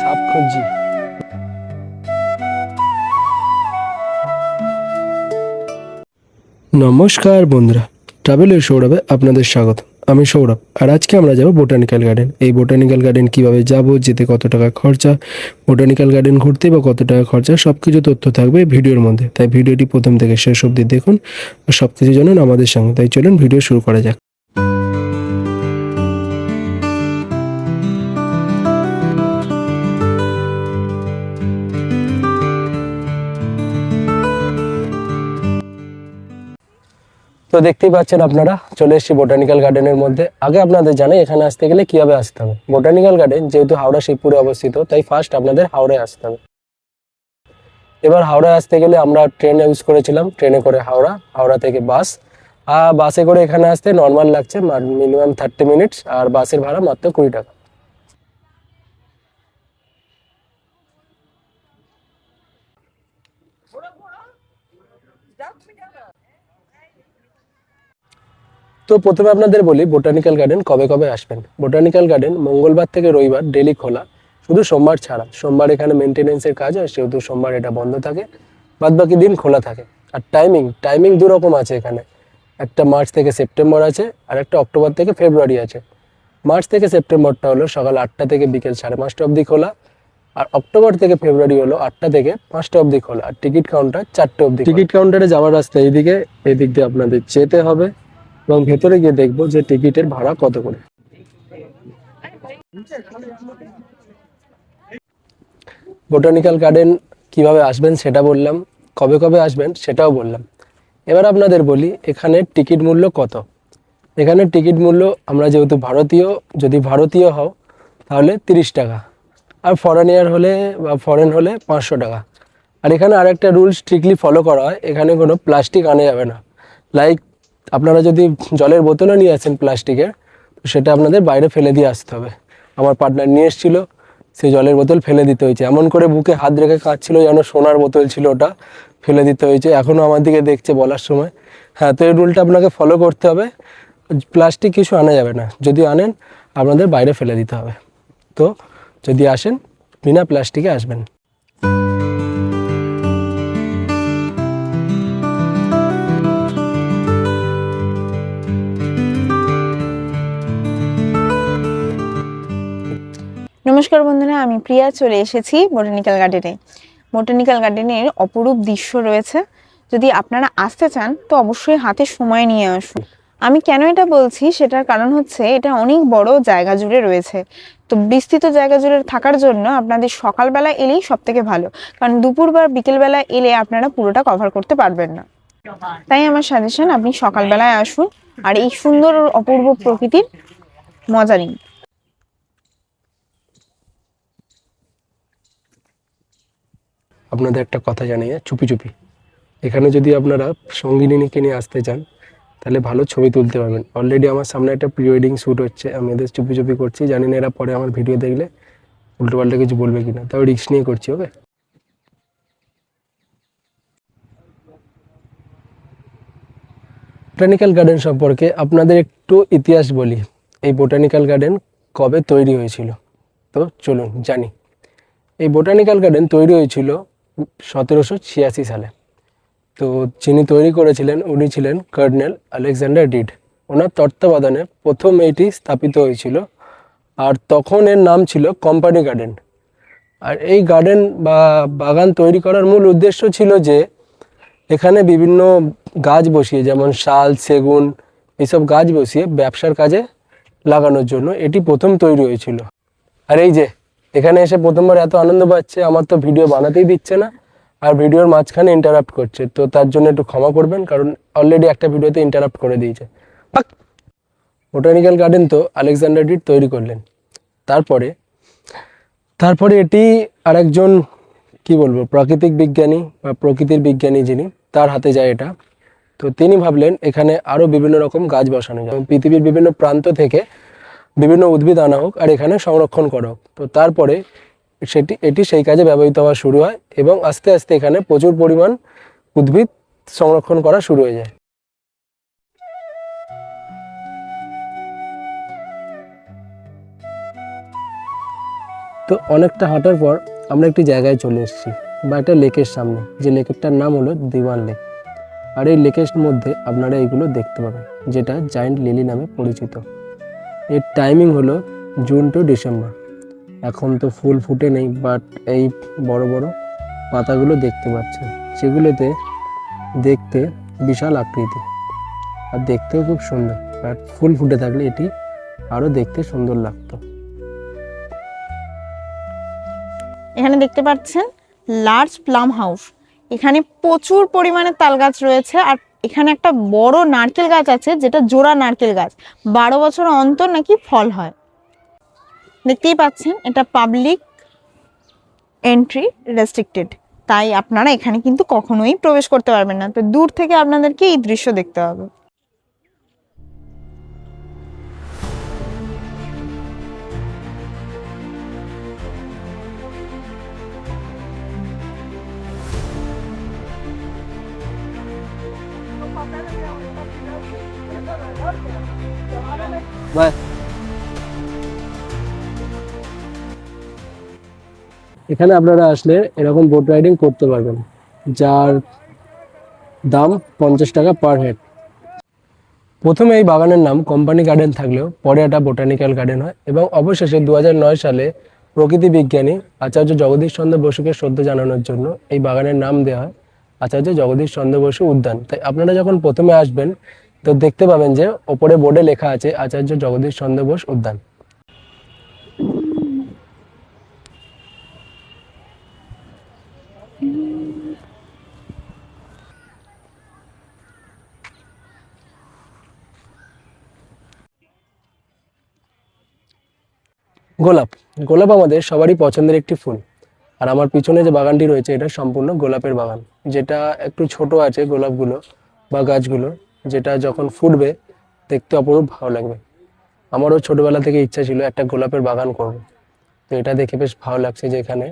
সাপ খুঁজছি। নমস্কার বন্ধুরা, ট্রাভেলের সৌরভে আপনাদের স্বাগত। আমি সৌরভ, আর আজকে আমরা যাব বোটানিক্যাল গার্ডেন। এই বোটানিক্যাল গার্ডেন কিভাবে যাব, যেতে কত টাকা খরচা, বোটানিক্যাল গার্ডেন ঘুরতে বা কত টাকা খরচা, সব কিছু তথ্য থাকবে ভিডিওর মধ্যে। তাই ভিডিওটি প্রথম থেকে শেষ অবধি দেখুন আর সব কিছু জানুন আমাদের সঙ্গে। তাই চলুন ভিডিও শুরু করা যাক। তো দেখতেই পাচ্ছেন আপনারা, চলে এসেছি বোটানিক্যাল গার্ডেনের মধ্যে। আগে আপনাদের জানাই এখানে আসতে গেলে কিভাবে আসতে হবে। বোটানিক্যাল গার্ডেন যেহেতু হাওড়া শিবপুরে অবস্থিত, তাই ফার্স্ট আপনাদের হাওড়ায় আসতে হবে। এবার হাওড়ায় আসতে গেলে আমরা ট্রেন ইউজ করেছিলাম, ট্রেনে করে হাওড়া থেকে বাস, আর বাসে করে এখানে আসতে নর্মাল লাগছে মিনিমাম 30 মিনিটস, আর বাসের ভাড়া মাত্র 20 টাকা। তো প্রথমে আপনাদের বলি বোটানিক্যাল গার্ডেন কবে কবে আসবেন। বোটানিক্যাল গার্ডেন মঙ্গলবার থেকে রবিবার ডেলি খোলা, শুধু সোমবার ছাড়া। সোমবার এখানে মেনটেনেন্সের কাজ হয়, সেহেতু সোমবার এটা বন্ধ থাকে, বাদ বাকি দিন খোলা থাকে। আর টাইমিং দু রকম আছে এখানে, একটা মার্চ থেকে সেপ্টেম্বর আছে, আর একটা অক্টোবর থেকে ফেব্রুয়ারি আছে। মার্চ থেকে সেপ্টেম্বরটা হলো সকাল 8টা থেকে বিকেল 5:30 অবধি খোলা, আর অক্টোবর থেকে ফেব্রুয়ারি হলো 8টা থেকে 5টা অবধি খোলা। আর টিকিট কাউন্টার 4টে অবধি। টিকিট কাউন্টারে যাওয়ার রাস্তা এইদিকে, এদিক দিয়ে আপনাদের যেতে হবে এবং ভেতরে গিয়ে দেখবো যে টিকিটের ভাড়া কত করে। বোটানিক্যাল গার্ডেন কিভাবে আসবেন সেটা বললাম, কবে কবে আসবেন সেটাও বললাম। এবার আপনাদের বলি এখানে টিকিট মূল্য কত। এখানে টিকিট মূল্য, আমরা যেহেতু ভারতীয়, যদি ভারতীয় হও তাহলে 30 টাকা, আর ফরেনিয়ার হলে বা ফরেন হলে 500 টাকা। আর এখানে আরেকটা রুল স্ট্রিক্টলি ফলো করা হয়, এখানে কোনো প্লাস্টিক আনা যাবে না। লাইক আপনারা যদি জলের বোতলও নিয়ে আসেন প্লাস্টিকের, তো সেটা আপনাদের বাইরে ফেলে দিয়ে আসতে হবে। আমার পার্টনার নিয়ে এসেছিলো, সেই জলের বোতল ফেলে দিতে হয়েছে, এমন করে বুকে হাত রেখে কাঁদছিল যেন সোনার বোতল ছিল, ওটা ফেলে দিতে হয়েছে। এখনও আমার দিকে দেখছে বলার সময়। হ্যাঁ, তো এই রুলটা আপনাকে ফলো করতে হবে। প্লাস্টিক কিছু আনা যাবে না, যদি আনেন আপনাদের বাইরে ফেলে দিতে হবে। তো যদি আসেন বিনা প্লাস্টিকে আসবেন। নমস্কার বন্ধুরা, আমি প্রিয়া চলে এসেছি বোটানিক্যাল গার্ডেনে। বোটানিক্যাল গার্ডেনের অপরূপ দৃশ্য রয়েছে। যদি আপনারা আসতে চান তো অবশ্যই হাতে সময় নিয়ে আসুন। আমি কেন এটা বলছি সেটার কারণ হচ্ছে, এটা অনেক বড় জায়গা জুড়ে রয়েছে। তো বিস্তৃত জায়গা জুড়ে থাকার জন্য আপনাদের সকালবেলা এলেই সব থেকে ভালো, কারণ দুপুর বা বিকেলবেলা এলে আপনারা পুরোটা কভার করতে পারবেন না। তাই আমার সাজেশন, আপনি সকালবেলায় আসুন আর এই সুন্দর অপূর্ব প্রকৃতির মজা নিন। আপনাদের একটা কথা জানিয়ে চুপি চুপি, এখানে যদি আপনারা সঙ্গিনীকে নিয়ে আসতে চান তাহলে ভালো ছবি তুলতে পারবেন। অলরেডি আমার সামনে একটা প্রি ওয়েডিং শ্যুট হচ্ছে, আমি এদের চুপি চুপি করছি, জানি না এরা পরে আমার ভিডিও দেখলে উল্টোপাল্টা কিছু বলবে কিনা, তাও রিস্ক নিয়ে করছি। ওকে, বোটানিক্যাল গার্ডেন সম্পর্কে আপনাদের একটু ইতিহাস বলি। এই বোটানিক্যাল গার্ডেন কবে তৈরি হয়েছিল, তো চলুন জানি। এই বোটানিক্যাল গার্ডেন তৈরি হয়েছিল 1786 সালে। তো যিনি তৈরি করেছিলেন উনি ছিলেন কর্নেল আলেকজান্ডার ডিড। ওনার তত্ত্বাবধানে প্রথম এটি স্থাপিত হয়েছিল, আর তখন এর নাম ছিল কোম্পানি গার্ডেন। আর এই গার্ডেন বা বাগান তৈরি করার মূল উদ্দেশ্য ছিল যে এখানে বিভিন্ন গাছ বসিয়ে, যেমন শাল, সেগুন, এইসব গাছ বসিয়ে ব্যবসার কাজে লাগানোর জন্য এটি প্রথম তৈরি হয়েছিল। আর এই যে এখানে এসে প্রথমবার এত আনন্দ পাচ্ছে, আমার তো ভিডিও বানাতেই দিচ্ছে না, আর ভিডিওর মাঝখানে ইন্টারাপ্ট করছে। তো তার জন্য একটু ক্ষমা করবেন, কারণ অলরেডি একটা ভিডিওতে ইন্টারাপ্ট করে দিয়েছে। বোটানিক্যাল গার্ডেন তো আলেকজান্ডার ডিড তৈরি করলেন। তারপরে তারপরে এটি আরেকজন, কি বলবো, প্রাকৃতিক বিজ্ঞানী বা প্রকৃতির বিজ্ঞানী যিনি, তার হাতে যায় এটা। তো তিনি ভাবলেন এখানে আরও বিভিন্ন রকম গাছ বসানো যায়, পৃথিবীর বিভিন্ন প্রান্ত থেকে বিভিন্ন উদ্ভিদ আনা হোক আর এখানে সংরক্ষণ করা হোক। তো তারপরে এটি সেই কাজে ব্যবহৃত হওয়া শুরু হয়, এবং আস্তে আস্তে এখানে প্রচুর পরিমাণ উদ্ভিদ সংরক্ষণ করা শুরু হয়ে যায়। তো অনেকটা হাঁটার পর আমরা একটি জায়গায় চলে এসেছি বা একটা লেকের সামনে, যে লেকেরটার নাম হলো দিওয়ান লেক। আর এই লেকের মধ্যে আপনারা এইগুলো দেখতে পাবেন, যেটা জায়েন্ট লিলি নামে পরিচিত। এর টাইমিং হলো জুন টু ডিসেম্বর। এখন তো ফুল ফুটে নেই, বাট এই বড় বড় পাতাগুলো দেখতে পাচ্ছেন, সেগুলোতে দেখতে বিশাল আকৃতি আর দেখতেও খুব সুন্দর। আর ফুল ফুটে থাকলে এটি আরও দেখতে সুন্দর লাগতো। এখানে দেখতে পাচ্ছেন লার্জ প্লাম হাউস। এখানে প্রচুর পরিমাণে তাল গাছ রয়েছে, আর এখানে একটা বড় নারকেল গাছ আছে, যেটা জোড়া নারকেল গাছ। 12 বছর অন্তর নাকি ফল হয়। দেখতেই পাচ্ছেন এটা পাবলিক এন্ট্রি রেস্ট্রিক্টেড, তাই আপনারা এখানে কিন্তু কখনোই প্রবেশ করতে পারবেন না। তো দূর থেকে আপনাদেরকে এই দৃশ্য দেখতে হবে। এখানে আপনারা আসলে এরকম বোট রাইডিং করতে পারবেন, যার দাম 50 টাকা পার হেড। প্রথমে এই বাগানের নাম কোম্পানি গার্ডেন থাকলেও পরে এটা বোটানিক্যাল গার্ডেন হয়, এবং অবশেষে 2009 সালে প্রকৃতি বিজ্ঞানী আচার্য জগদীশ চন্দ্র বসুকে শ্রদ্ধা জানানোর জন্য এই বাগানের নাম দেওয়া হয় আচার্য জগদীশ চন্দ্র বসু উদ্যান। তাই আপনারা যখন প্রথমে আসবেন তো দেখতে পাবেন যে ওপরে বোর্ডে লেখা আছে আচার্য জগদীশ চন্দ্র বসু উদ্যান। গোলাপ, গোলাপ আমাদের সবারই পছন্দের একটি ফুল। আর আমার পিছনে যে বাগানটি রয়েছে এটা সম্পূর্ণ গোলাপের বাগান, যেটা একটু ছোট আছে গোলাপগুলো বা গাছগুলো, যেটা যখন ফুটবে দেখতে অপরূপ ভালো লাগবে। আমারও ছোটবেলা থেকে ইচ্ছা ছিল একটা গোলাপের বাগান করব। তো এটা দেখে বেশ ভালো লাগছে যে এখানে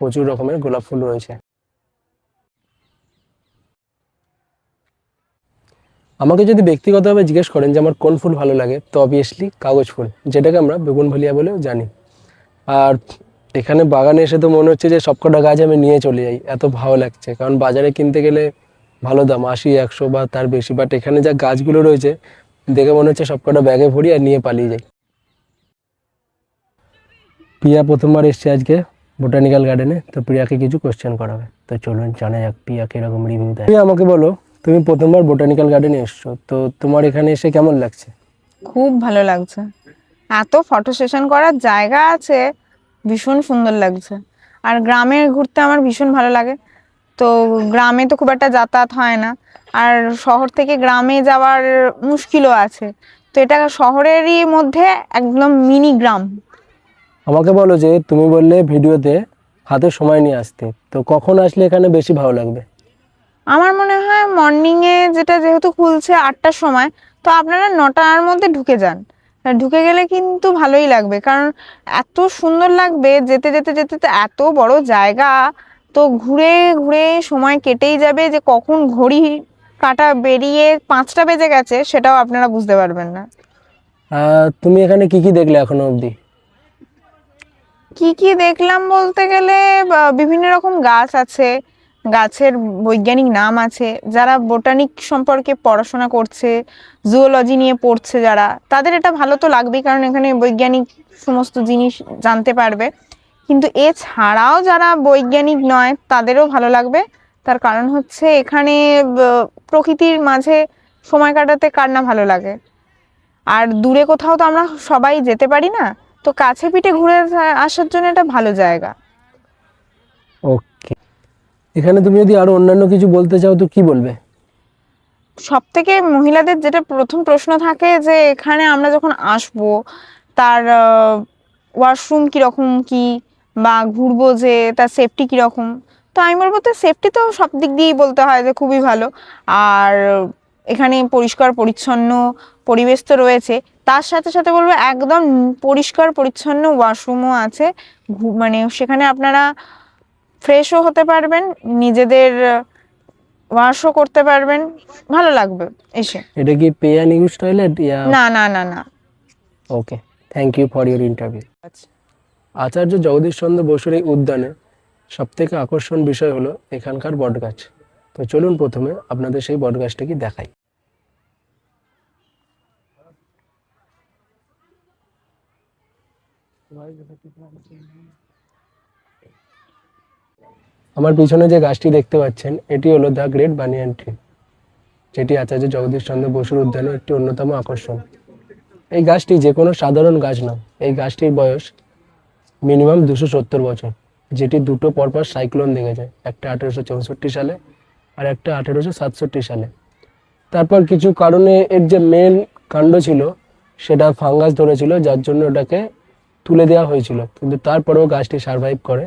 প্রচুর রকমের গোলাপ ফুল রয়েছে। আমাকে যদি ব্যক্তিগতভাবে জিজ্ঞেস করেন যে আমার কোন ফুল ভালো লাগে, তো অবভিয়াসলি কাগজ ফুল, যেটাকে আমরা বেগুনভলিয়া বলেও জানি। আর এখানে বাগানে এসে তো মনে হচ্ছে যে সবকটা গাছ আমি নিয়ে চলে যাই, এত ভালো লাগছে। কারণ বাজারে কিনতে গেলে ভালো দাম, 80-100 বা তার বেশি, বাট এখানে যা গাছগুলো রয়েছে দেখে মনে হচ্ছে সবকটা ব্যাগে ভরি আর নিয়ে পালিয়ে যাই। প্রিয়া প্রথমবার এসছে আজকে বোটানিক্যাল গার্ডেনে, তো প্রিয়াকে কিছু কোশ্চেন করা হবে। তো চলুন জানা যাক প্রিয়া কিরকম রিভিউ দেয়। প্রিয়া, আমাকে বলো, তুমি প্রথমবার বোটানিক্যাল গার্ডেনে এসছো, তো তোমার এখানে এসে কেমন লাগছে? খুব ভালো লাগছে, এত ফটো সেশন করার জায়গা আছে, ভীষণ সুন্দর লাগছে। আর গ্রামে ঘুরতে আমার ভীষণ ভালো লাগে। তো গ্রামে তো খুব একটা যাতায়াত হয় না, আর শহর থেকে গ্রামে যাওয়ার মুশকিলও আছে। তো এটা শহরেরই মধ্যে একদম মিনি গ্রাম। আমাকে বলো যে তুমি বললে ভিডিওতে হাতে সময় নিয়ে আসতে, তো কখন আসলে এখানে বেশি ভালো লাগবে? আমার মনে হয় মর্নিংয়ে, যেটা যেহেতু খুলছে 8টার সময়, তো আপনারা 9টার মধ্যে ঢুকে যান। আর ঢুকে গেলে কিন্তু ভালোই লাগবে, কারণ এত সুন্দর লাগবে যেতে যেতে যেতে যেতে। এত বড় জায়গা, তো ঘুরে ঘুরে সময় কেটেই যাবে, যে কখন ঘড়ি কাঁটা বেরিয়ে 5টা বেজে গেছে সেটাও আপনারা বুঝতে পারবেন না। তুমি এখানে কি কি দেখলে এখনো অবধি? কি কি দেখলাম বলতে গেলে, বিভিন্ন রকম গাছ আছে, গাছের বৈজ্ঞানিক নাম আছে। যারা বোটানিক সম্পর্কে পড়াশোনা করছে, জুওলজি নিয়ে পড়ছে যারা, তাদের এটা ভালো তো লাগবেই, কারণ এখানে বৈজ্ঞানিক সমস্ত জিনিস জানতে পারবে। কিন্তু এছাড়াও যারা বৈজ্ঞানিক নয় তাদেরও ভালো লাগবে। তার কারণ হচ্ছে এখানে প্রকৃতির মাঝে সময় কাটাতে কার না ভালো লাগে। আর দূরে কোথাও তো আমরা সবাই যেতে পারি না, তো কাছে পিঠে ঘুরে আসার জন্য এটা ভালো জায়গা। ওকে, এখানে তুমি যদি আরো অন্যান্য কিছু বলতে চাও তো কি বলবে? সব থেকে মহিলাদের যেটা প্রথম প্রশ্ন থাকে, যে এখানে আমরা যখন আসবো তার ওয়াশরুম কিরকম কি, বা ঘুরবো যে তার সেফটি কিরকম। তো আমি বলবো, তো সেফটি তো সব দিক দিয়েই বলতে হয় যে খুবই ভালো। আর এখানে পরিষ্কার পরিচ্ছন্ন পরিবেশ তো রয়েছে, তার সাথে সাথে বলবো একদম পরিষ্কার পরিচ্ছন্ন ওয়াশরুমও আছে। মানে সেখানে আপনারা ফ্রেশও হতে পারবেন, নিজেদের ওয়াশও করতে পারবেন, ভালো লাগবে এসে। এটা কি পে অ্যান্ড ইউজ টয়লেট? না না না না। Okay, thank you for your interview. Acharya Jagadishchandra বসুর এই উদ্যানে সবথেকে আকর্ষণ বিষয় হলো এখানকার বটগাছ। তো চলুন প্রথমে আপনাদের সেই বটগাছটাকে দেখাই। আমার পিছনে যে গাছটি দেখতে পাচ্ছেন এটি হলো দ্য গ্রেট বানিয়ান ট্রি, যেটি আচার্য জগদীশচন্দ্র বসুর উদ্যানের একটি অন্যতম আকর্ষণ। এই গাছটি যে কোনো সাধারণ গাছ নয়, এই গাছটির বয়স মিনিমাম 270 বছর, যেটি দুটো পরপর সাইক্লোন দেখেছে, একটা 1864 সালে আর একটা 1867 সালে। তারপর কিছু কারণে এর যে মেন কাণ্ড ছিল সেটা ফাঙ্গাস ধরেছিল, যার জন্য ওটাকে তুলে দেওয়া হয়েছিল, কিন্তু তারপরেও গাছটি সার্ভাইভ করে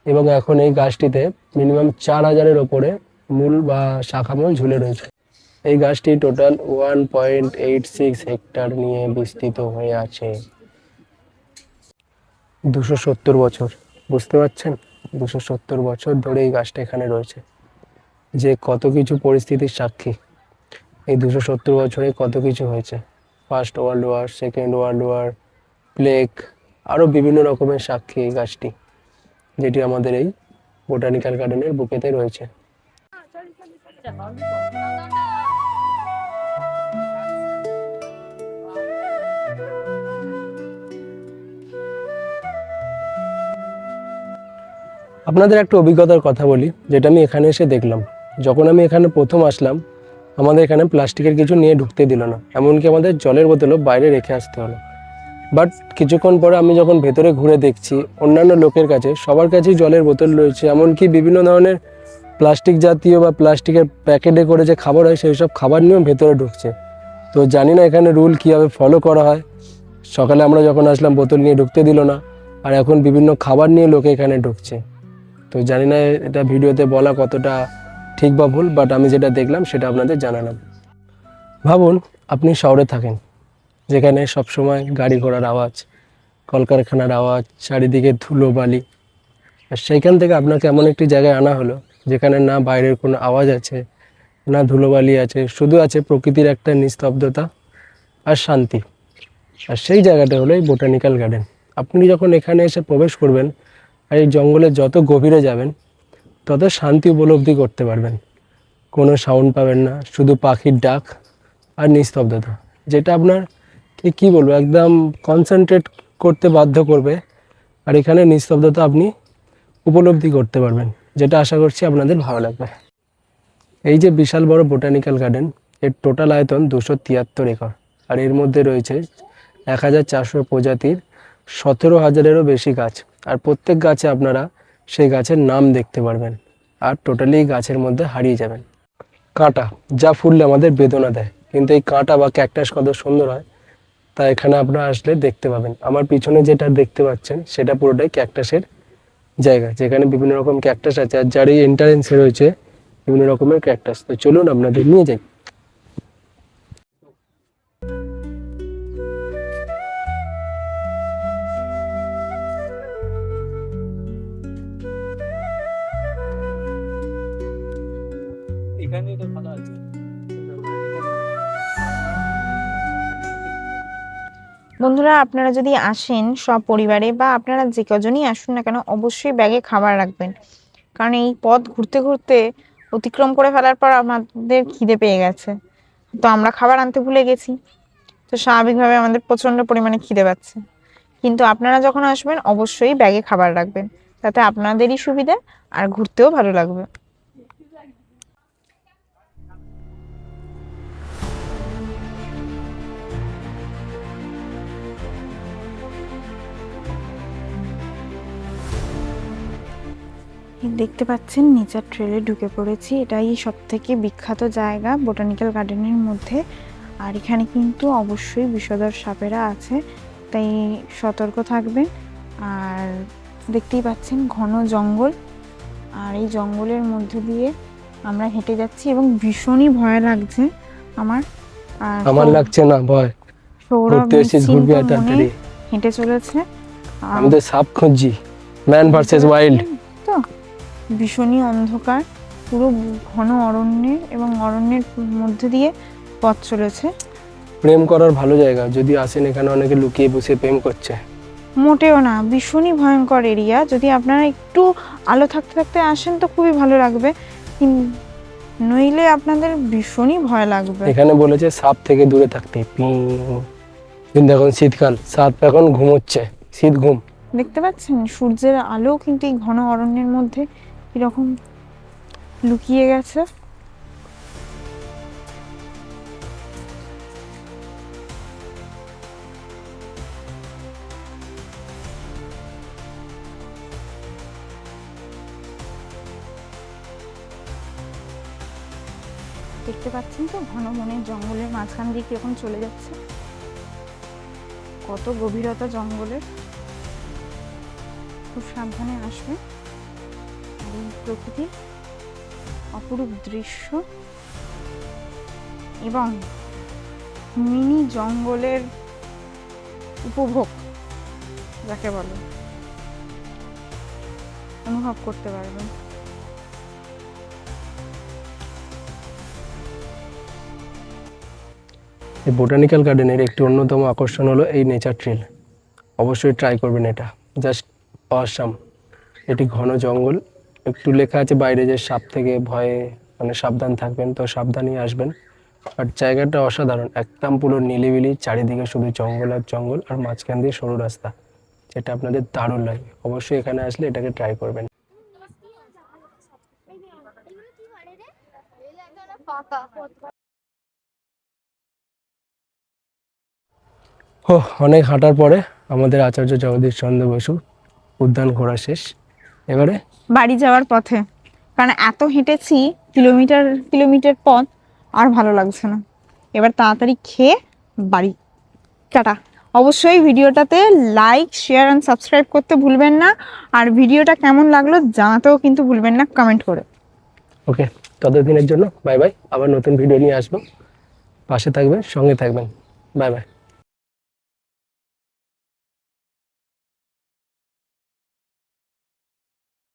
এবং এখন এই গাছটিতে মিনিমাম 4000-এর ওপরে মূল বা শাখামূল ঝুলে রয়েছে। এই গাছটি টোটাল 1.86 হেক্টর নিয়ে বিস্তৃত হয়ে আছে। 270 বছর, বুঝতে পারছেন? 270 বছর ধরে এই গাছটা এখানে রয়েছে, যে কত কিছু পরিস্থিতির সাক্ষী। এই 270 বছরে কত কিছু হয়েছে, first world war, second world war, plague, আরও বিভিন্ন রকমের সাক্ষী এই গাছটি, যেটি আমাদের এই বোটানিক্যাল গার্ডেনের বুকেতে রয়েছে। আপনাদের একটা অভিজ্ঞতার কথা বলি, যেটা আমি এখানে এসে দেখলাম। যখন আমি এখানে প্রথম আসলাম, আমাদের এখানে প্লাস্টিকের কিছু নিয়ে ঢুকতে দিল না, এমনকি আমাদের জলের বোতলও বাইরে রেখে আসতে হলো। বাট কিছুক্ষণ পরে আমি যখন ভেতরে ঘুরে দেখছি, অন্যান্য লোকের কাছে সবার কাছেই জলের বোতল রয়েছে, এমনকি বিভিন্ন ধরনের প্লাস্টিক জাতীয় বা প্লাস্টিকের প্যাকেটে করে যে খাবার হয় সেই সব খাবার নিয়েও ভেতরে ঢুকছে। তো জানি না এখানে রুল কীভাবে ফলো করা হয়। সকালে আমরা যখন আসলাম বোতল নিয়ে ঢুকতে দিল না, আর এখন বিভিন্ন খাবার নিয়ে লোকে এখানে ঢুকছে। তো জানি না এটা ভিডিওতে বলা কতটা ঠিক বা ভুল, বাট আমি যেটা দেখলাম সেটা আপনাদের জানালাম। ভাবুন আপনি শহরে থাকেন, যেখানে সবসময় গাড়ি ঘোড়ার আওয়াজ, কলকারখানার আওয়াজ, চারিদিকে ধুলো বালি, আর সেইখান থেকে আপনাকে এমন একটি জায়গায় আনা হলো যেখানে না বাইরের কোনো আওয়াজ আছে, না ধুলোবালি আছে, শুধু আছে প্রকৃতির একটা নিস্তব্ধতা আর শান্তি। আর সেই জায়গাটা হলো এই বোটানিক্যাল গার্ডেন। আপনি যখন এখানে এসে প্রবেশ করবেন আর এই জঙ্গলে যত গভীরে যাবেন তত শান্তি উপলব্ধি করতে পারবেন। কোনো সাউন্ড পাবেন না, শুধু পাখির ডাক আর নিস্তব্ধতা, যেটা আপনার কী বলবো একদম কনসেন্ট্রেট করতে বাধ্য করবে। আর এখানে নিস্তব্ধতা আপনি উপলব্ধি করতে পারবেন, যেটা আশা করছি আপনাদের ভালো লাগবে। এই যে বিশাল বড় বোটানিক্যাল গার্ডেন, এর টোটাল আয়তন 273 একর, আর এর মধ্যে রয়েছে 1400 প্রজাতির 17,000-এরও বেশি গাছ। আর প্রত্যেক গাছে আপনারা সেই গাছের নাম দেখতে পারবেন, আর টোটালি গাছের মধ্যে হারিয়ে যাবেন। কাঁটা যা ফুললে আমাদের বেদনা দেয়, কিন্তু এই কাঁটা বা ক্যাকটাস কত সুন্দর হয় তা এখানে আপনারা আসলে দেখতে পাবেন। আমার পিছনে যেটা দেখতে পাচ্ছেন সেটা পুরোটাই ক্যাকটাসের জায়গা, যেখানে বিভিন্ন রকম ক্যাকটাস আছে, আর যার এই এন্ট্রান্সে রয়েছে বিভিন্ন রকমের ক্যাকটাস। তো চলুন আপনাদের নিয়ে যাই। এখানেই তো ভালো আছে। বন্ধুরা, আপনারা যদি আসেন সব পরিবারে বা আপনারা যে কজনই আসুন না কেন, অবশ্যই ব্যাগে খাবার রাখবেন, কারণ এই পথ ঘুরতে ঘুরতে অতিক্রম করে ফেলার পর আমাদের খিদে পেয়ে গেছে, তো আমরা খাবার আনতে ভুলে গেছি, তো স্বাভাবিকভাবে আমাদের প্রচন্ড পরিমাণে খিদে পাচ্ছে। কিন্তু আপনারা যখন আসবেন অবশ্যই ব্যাগে খাবার রাখবেন, তাতে আপনাদেরই সুবিধা আর ঘুরতেও ভালো লাগবে। দেখতে পাচ্ছেন নেচার ট্রেলে ঢুকে পড়েছি। এটাই সব থেকে বিখ্যাত জায়গা বোটানিক্যাল গার্ডেনের মধ্যে। আর এখানে কিন্তু অবশ্যই বিষধর সাপেরা আছে, তাই সতর্ক থাকবেন। আর দেখতেই পাচ্ছেন ঘন জঙ্গল, আর এই জঙ্গলের মধ্যে দিয়ে আমরা হেঁটে যাচ্ছি এবং ভীষণই ভয় লাগছে আমার। আর আমার লাগছে না ভয়, সৌরভ হেঁটে চলেছে, আমাদের সাপ খুঁজছি, ম্যান ভার্সেস ওয়াইল্ড। তো ভীষণই অন্ধকার, পুরো ঘন অরণ্যের এবং অরণ্যের মধ্যে দিয়ে পথ চলেছে। প্রেম করার ভালো জায়গা, যদি আসেন এখানে অনেকে লুকিয়ে বসে প্রেম করছে। মোটেও না, ভীষণই ভয়ঙ্কর এরিয়া। যদি আপনারা একটু আলো থাকতে থাকতে আসেন তো খুবই ভালো লাগবে, নইলে আপনাদের ভীষণই ভয় লাগবে। এখানে বলেছে সাপ থেকে দূরে থাকতে। কিন্তু এখন শীতকাল, সাপ এখন ঘুমোচ্ছে, শীত ঘুম। দেখতে পাচ্ছেন সূর্যের আলো কিন্তু এই ঘন অরণ্যের মধ্যে এরকম লুকিয়ে গেছে। দেখতে পাচ্ছেন তো ঘন বনের জঙ্গলের মাঝখান দিয়ে কিরকম চলে যাচ্ছে, কত গভীরতা জঙ্গলের। খুব সাবধানে আসবে। আর এই প্রকৃতির অপরূপ দৃশ্য এবং মিনি জঙ্গলের উপভোগ যাকে বলে, অনুভব করতে পারবেন। এই বোটানিক্যাল গার্ডেনের একটি অন্যতম আকর্ষণ হলো এই নেচার ট্রেল। অবশ্যই ট্রাই করবেন, এটা জাস্ট অসাম। এটি ঘন জঙ্গল, একটু লেখা আছে বাইরে যে সাপ থেকে ভয়ে মানে সাবধান থাকবেন, তো সাবধানেই আসবেন। আর জায়গাটা অসাধারণ, একদম পুরো নিলিবিলি, চারিদিকে শুধু জঙ্গল আর জঙ্গল, আর মাঝখান দিয়ে সরু রাস্তা, যেটা আপনাদের দারুণ লাগবে। অবশ্যই এখানে আসলে এটাকে ট্রাই করবেন। ও অনেক হাঁটার পরে আমাদের আচার্য জগদীশ চন্দ্র বসু উদ্যান ঘোরা শেষ। এবারে বাড়ি যাওয়ার পথে, কারণ এত হেঁটেছি কিলোমিটার কিলোমিটার পথ, আর ভালো লাগছে না। এবার তাড়াতাড়ি খেয়ে বাড়ি। টাটা। অবশ্যই ভিডিওটাতে লাইক, শেয়ার অ্যান্ড সাবস্ক্রাইব করতে ভুলবেন না। আর ভিডিওটা কেমন লাগলো জানাতেও কিন্তু ভুলবেন না কমেন্ট করে। ওকে, ততদিনের জন্য বাই বাই। আবার নতুন ভিডিও নিয়ে আসবো, পাশে থাকবেন, সঙ্গে থাকবেন। Bye bye.